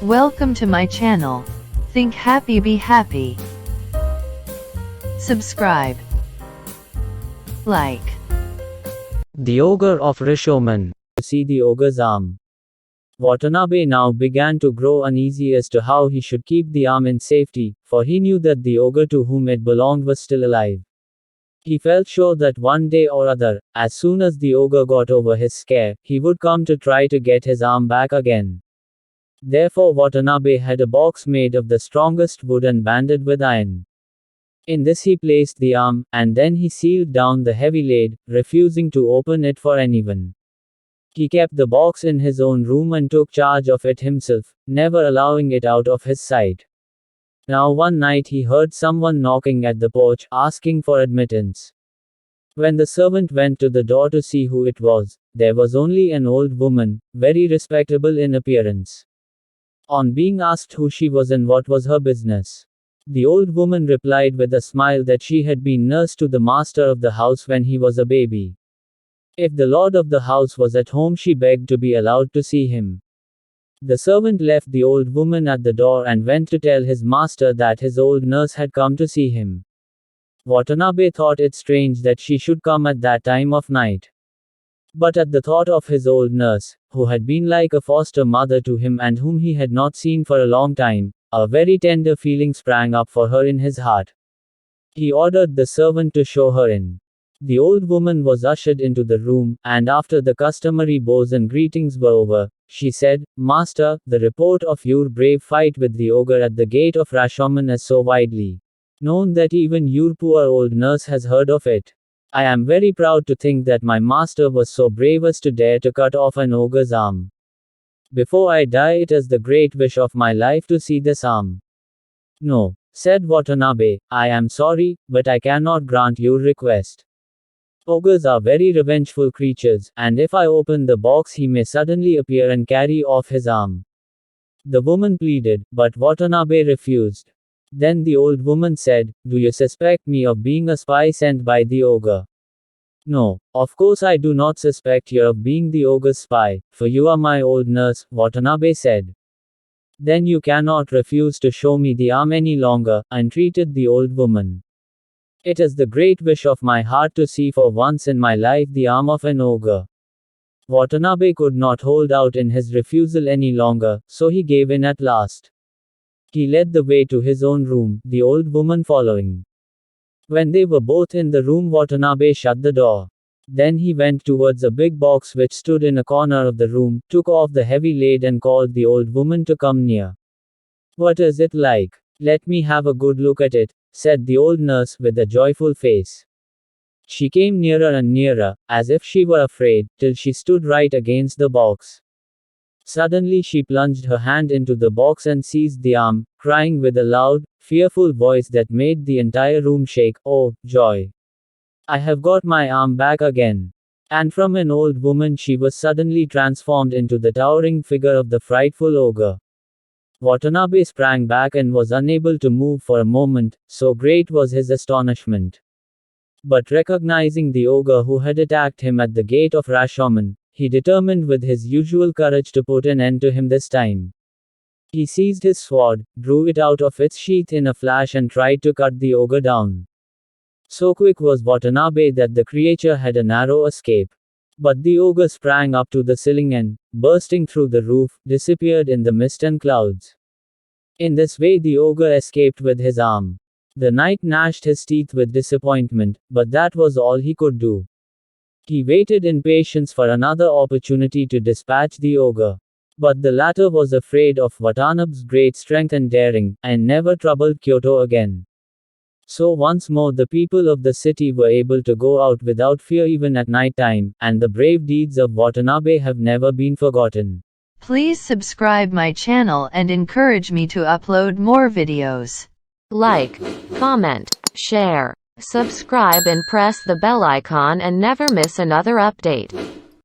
Welcome to my channel. Think happy, be happy. Subscribe. Like. The Ogre of Rashomon. To see the ogre's arm. Watanabe now began to grow uneasy as to how he should keep the arm in safety, for he knew that the ogre to whom it belonged was still alive. He felt sure that one day or other, as soon as the ogre got over his scare, he would come to try to get his arm back again. Therefore Watanabe had a box made of the strongest wood and banded with iron. In this he placed the arm, and then he sealed down the heavy lid, refusing to open it for anyone. He kept the box in his own room and took charge of it himself, never allowing it out of his sight. Now one night he heard someone knocking at the porch, asking for admittance. When the servant went to the door to see who it was, there was only an old woman, very respectable in appearance. On being asked who she was and what was her business, the old woman replied with a smile that she had been nurse to the master of the house when he was a baby. If the lord of the house was at home, she begged to be allowed to see him. The servant left the old woman at the door and went to tell his master that his old nurse had come to see him. Watanabe thought it strange that she should come at that time of night. But at the thought of his old nurse, who had been like a foster mother to him and whom he had not seen for a long time, a very tender feeling sprang up for her in his heart. He ordered the servant to show her in. The old woman was ushered into the room, and after the customary bows and greetings were over, she said, "Master, the report of your brave fight with the ogre at the gate of Rashomon is so widely known that even your poor old nurse has heard of it. I am very proud to think that my master was so brave as to dare to cut off an ogre's arm. Before I die, it is the great wish of my life to see this arm." "No," said Watanabe, "I am sorry, but I cannot grant your request. Ogres are very revengeful creatures, and if I open the box he may suddenly appear and carry off his arm." The woman pleaded, but Watanabe refused. Then the old woman said, "Do you suspect me of being a spy sent by the ogre?" "No, of course I do not suspect you of being the ogre's spy, for you are my old nurse," Watanabe said. "Then you cannot refuse to show me the arm any longer," entreated the old woman. "It is the great wish of my heart to see for once in my life the arm of an ogre." Watanabe could not hold out in his refusal any longer, so he gave in at last. He led the way to his own room, the old woman following. When they were both in the room, Watanabe shut the door. Then he went towards a big box which stood in a corner of the room, took off the heavy lid and called the old woman to come near. "What is it like? Let me have a good look at it," said the old nurse with a joyful face. She came nearer and nearer, as if she were afraid, till she stood right against the box. Suddenly she plunged her hand into the box and seized the arm, crying with a loud, fearful voice that made the entire room shake, "Oh, joy! I have got my arm back again!" And from an old woman she was suddenly transformed into the towering figure of the frightful ogre. Watanabe sprang back and was unable to move for a moment, so great was his astonishment. But recognizing the ogre who had attacked him at the gate of Rashomon, he determined with his usual courage to put an end to him this time. He seized his sword, drew it out of its sheath in a flash and tried to cut the ogre down. So quick was Watanabe that the creature had a narrow escape. But the ogre sprang up to the ceiling and, bursting through the roof, disappeared in the mist and clouds. In this way the ogre escaped with his arm. The knight gnashed his teeth with disappointment, but that was all he could do. He waited in patience for another opportunity to dispatch the ogre. But the latter was afraid of Watanabe's great strength and daring, and never troubled Kyoto again. So once more the people of the city were able to go out without fear even at night time, and the brave deeds of Watanabe have never been forgotten. Please subscribe my channel and encourage me to upload more videos. Like, comment, share, subscribe and press the bell icon and never miss another update.